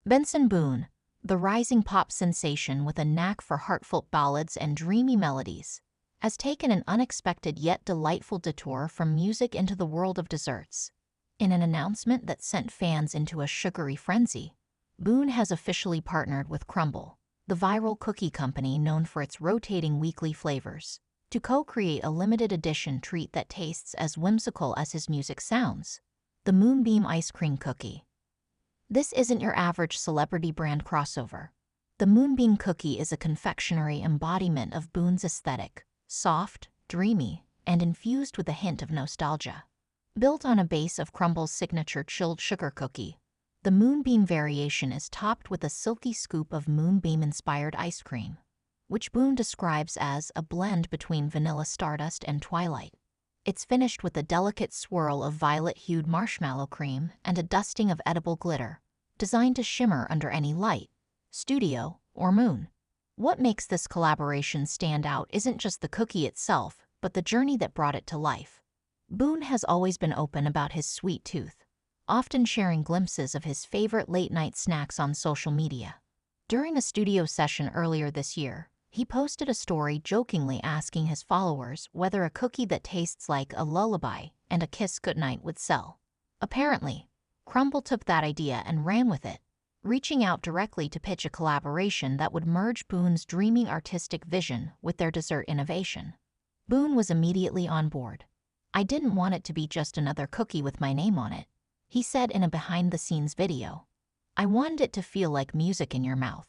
Benson Boone, the rising pop sensation with a knack for heartfelt ballads and dreamy melodies, has taken an unexpected yet delightful detour from music into the world of desserts. In an announcement that sent fans into a sugary frenzy, Boone has officially partnered with Crumbl, the viral cookie company known for its rotating weekly flavors, to co-create a limited edition treat that tastes as whimsical as his music sounds: the Moonbeam ice cream cookie. This isn't your average celebrity brand crossover. The Moonbeam cookie is a confectionery embodiment of Boone's aesthetic, soft, dreamy, and infused with a hint of nostalgia. Built on a base of Crumbl's signature chilled sugar cookie, the Moonbeam variation is topped with a silky scoop of Moonbeam-inspired ice cream, which Boone describes as a blend between vanilla stardust and twilight. It's finished with a delicate swirl of violet-hued marshmallow cream and a dusting of edible glitter, designed to shimmer under any light, studio, or moon. What makes this collaboration stand out isn't just the cookie itself, but the journey that brought it to life. Boone has always been open about his sweet tooth, often sharing glimpses of his favorite late-night snacks on social media. During a studio session earlier this year, he posted a story jokingly asking his followers whether a cookie that tastes like a lullaby and a kiss goodnight would sell. Apparently, Crumbl took that idea and ran with it, reaching out directly to pitch a collaboration that would merge Boone's dreaming artistic vision with their dessert innovation. Boone was immediately on board. "I didn't want it to be just another cookie with my name on it," he said in a behind-the-scenes video. "I wanted it to feel like music in your mouth.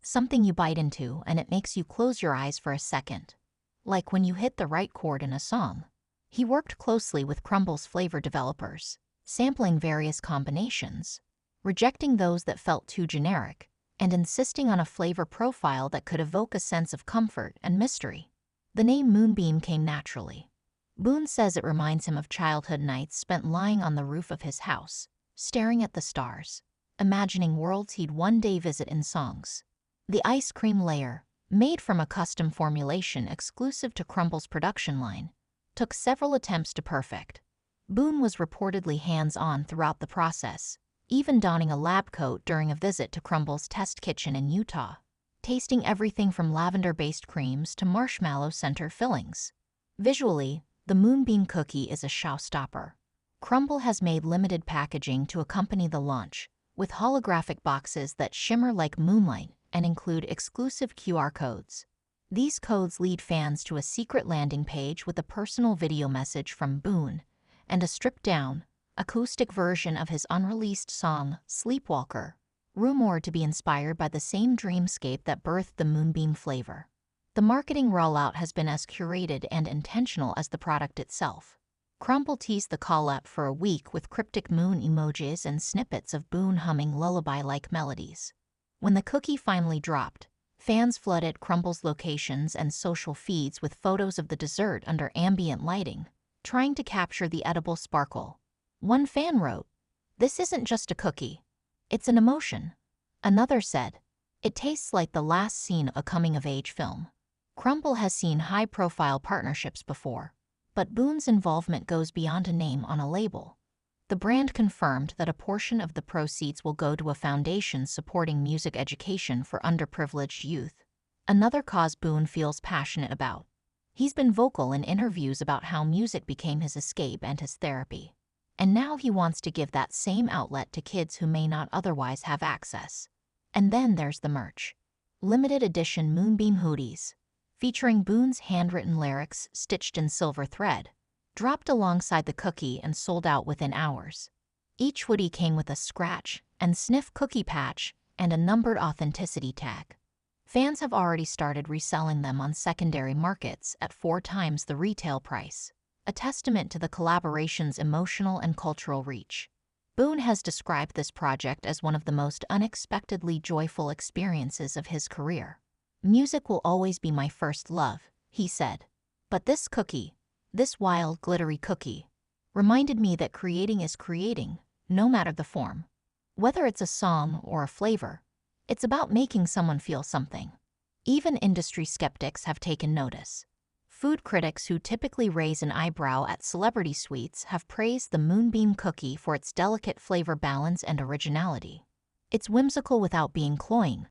Something you bite into and it makes you close your eyes for a second. Like when you hit the right chord in a song." He worked closely with Crumbl's flavor developers, sampling various combinations, rejecting those that felt too generic, and insisting on a flavor profile that could evoke a sense of comfort and mystery. The name Moonbeam came naturally. Boone says it reminds him of childhood nights spent lying on the roof of his house, staring at the stars, imagining worlds he'd one day visit in songs. The ice cream layer, made from a custom formulation exclusive to Crumbl's production line, took several attempts to perfect. Boone was reportedly hands-on throughout the process, even donning a lab coat during a visit to Crumbl's test kitchen in Utah, tasting everything from lavender-based creams to marshmallow center fillings. Visually, the Moonbeam cookie is a showstopper. Crumbl has made limited packaging to accompany the launch, with holographic boxes that shimmer like moonlight and include exclusive QR codes. These codes lead fans to a secret landing page with a personal video message from Boone and a stripped-down, acoustic version of his unreleased song, Sleepwalker, rumored to be inspired by the same dreamscape that birthed the Moonbeam flavor. The marketing rollout has been as curated and intentional as the product itself. Crumbl teased the collab for a week with cryptic moon emojis and snippets of Boone humming lullaby-like melodies. When the cookie finally dropped, fans flooded Crumbl's locations and social feeds with photos of the dessert under ambient lighting, trying to capture the edible sparkle. One fan wrote, "This isn't just a cookie. It's an emotion." Another said, "It tastes like the last scene of a coming-of-age film." Crumbl has seen high-profile partnerships before, but Boone's involvement goes beyond a name on a label. The brand confirmed that a portion of the proceeds will go to a foundation supporting music education for underprivileged youth, another cause Boone feels passionate about. He's been vocal in interviews about how music became his escape and his therapy, and now he wants to give that same outlet to kids who may not otherwise have access. And then there's the merch. Limited edition Moonbeam hoodies, featuring Boone's handwritten lyrics stitched in silver thread, dropped alongside the cookie and sold out within hours. Each hoodie came with a scratch and sniff cookie patch and a numbered authenticity tag. Fans have already started reselling them on secondary markets at 4 times the retail price, a testament to the collaboration's emotional and cultural reach. Boone has described this project as one of the most unexpectedly joyful experiences of his career. "Music will always be my first love," he said. "But this cookie, this wild, glittery cookie, reminded me that creating is creating, no matter the form. Whether it's a song or a flavor, it's about making someone feel something." Even industry skeptics have taken notice. Food critics who typically raise an eyebrow at celebrity sweets have praised the Moonbeam cookie for its delicate flavor balance and originality. It's whimsical without being cloying.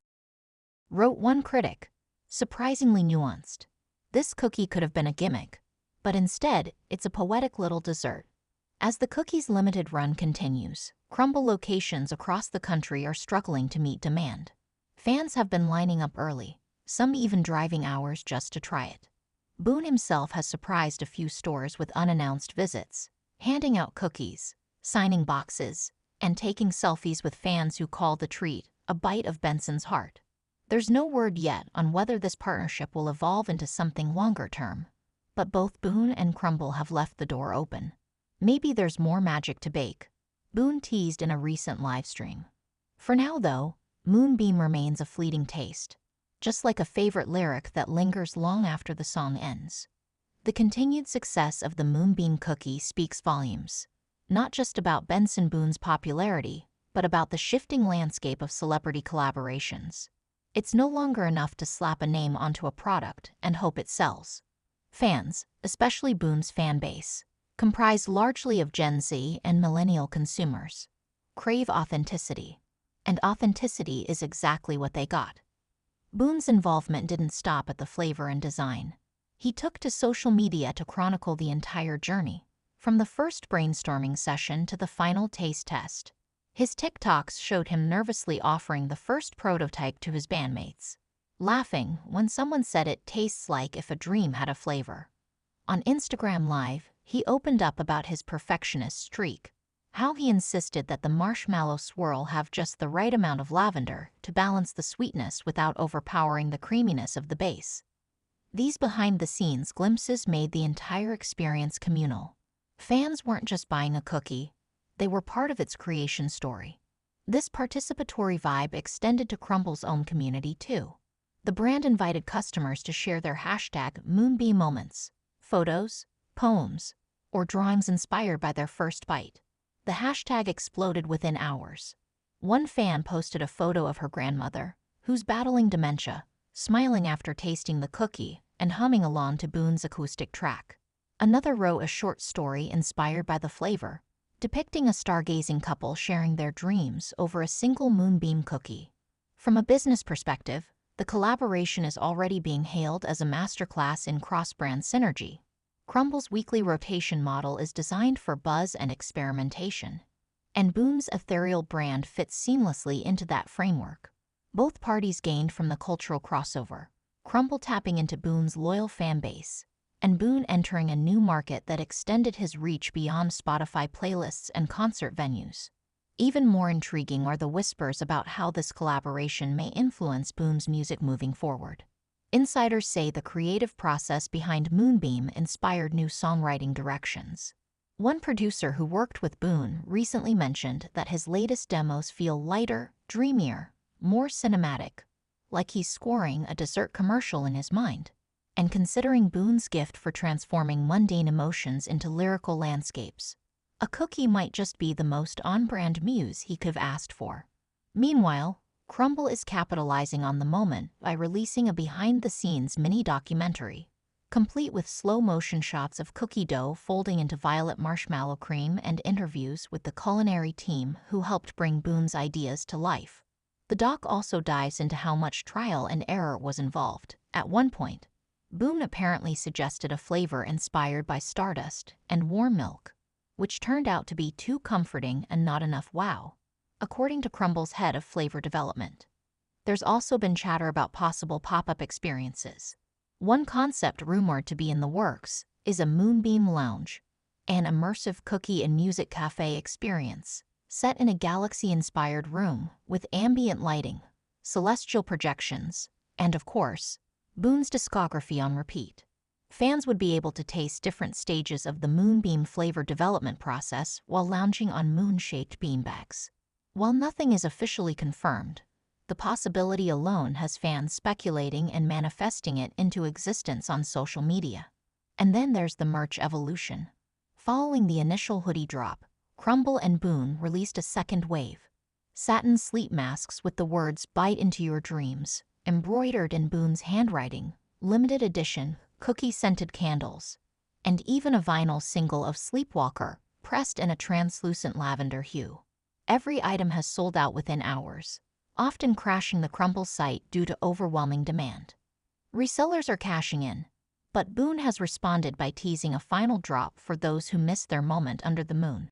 Wrote one critic, surprisingly nuanced. This cookie could have been a gimmick, but instead, it's a poetic little dessert. As the cookie's limited run continues, Crumbl locations across the country are struggling to meet demand. Fans have been lining up early, some even driving hours just to try it. Boone himself has surprised a few stores with unannounced visits, handing out cookies, signing boxes, and taking selfies with fans who call the treat a bite of Benson's heart. There's no word yet on whether this partnership will evolve into something longer term, but both Boone and Crumbl have left the door open. Maybe there's more magic to bake, Boone teased in a recent livestream. For now, though, Moonbeam remains a fleeting taste, just like a favorite lyric that lingers long after the song ends. The continued success of the Moonbeam cookie speaks volumes, not just about Benson Boone's popularity, but about the shifting landscape of celebrity collaborations. It's no longer enough to slap a name onto a product and hope it sells. Fans, especially Boone's fan base, comprised largely of Gen Z and millennial consumers, crave authenticity, and authenticity is exactly what they got. Boone's involvement didn't stop at the flavor and design. He took to social media to chronicle the entire journey, from the first brainstorming session to the final taste test. His TikToks showed him nervously offering the first prototype to his bandmates, laughing when someone said it tastes like if a dream had a flavor. On Instagram Live, he opened up about his perfectionist streak, how he insisted that the marshmallow swirl have just the right amount of lavender to balance the sweetness without overpowering the creaminess of the base. These behind-the-scenes glimpses made the entire experience communal. Fans weren't just buying a cookie, they were part of its creation story. This participatory vibe extended to Crumbl's own community too. The brand invited customers to share their hashtag Moonbeam moments, photos, poems, or drawings inspired by their first bite. The hashtag exploded within hours. One fan posted a photo of her grandmother, who's battling dementia, smiling after tasting the cookie and humming along to Boone's acoustic track. Another wrote a short story inspired by the flavor, depicting a stargazing couple sharing their dreams over a single Moonbeam cookie. From a business perspective, the collaboration is already being hailed as a masterclass in cross-brand synergy. Crumbl's weekly rotation model is designed for buzz and experimentation, and Boone's ethereal brand fits seamlessly into that framework. Both parties gained from the cultural crossover, Crumbl tapping into Boone's loyal fan base, and Boone entering a new market that extended his reach beyond Spotify playlists and concert venues. Even more intriguing are the whispers about how this collaboration may influence Boone's music moving forward. Insiders say the creative process behind Moonbeam inspired new songwriting directions. One producer who worked with Boone recently mentioned that his latest demos feel lighter, dreamier, more cinematic, like he's scoring a dessert commercial in his mind. And considering Boone's gift for transforming mundane emotions into lyrical landscapes, a cookie might just be the most on-brand muse he could have asked for. Meanwhile, Crumbl is capitalizing on the moment by releasing a behind-the-scenes mini-documentary, complete with slow-motion shots of cookie dough folding into violet marshmallow cream and interviews with the culinary team who helped bring Boone's ideas to life. The doc also dives into how much trial and error was involved. At one point, Boone apparently suggested a flavor inspired by stardust and warm milk, which turned out to be too comforting and not enough wow, according to Crumbl's head of flavor development. There's also been chatter about possible pop-up experiences. One concept rumored to be in the works is a Moonbeam Lounge, an immersive cookie and music cafe experience set in a galaxy-inspired room with ambient lighting, celestial projections, and of course, Boone's discography on repeat. Fans would be able to taste different stages of the Moonbeam flavor development process while lounging on moon-shaped beanbags. While nothing is officially confirmed, the possibility alone has fans speculating and manifesting it into existence on social media. And then there's the merch evolution. Following the initial hoodie drop, Crumbl and Boone released a second wave. Satin sleep masks with the words "Bite into your dreams" embroidered in Boone's handwriting, limited edition, cookie-scented candles, and even a vinyl single of Sleepwalker, pressed in a translucent lavender hue. Every item has sold out within hours, often crashing the Crumbl site due to overwhelming demand. Resellers are cashing in, but Boone has responded by teasing a final drop for those who missed their moment under the moon.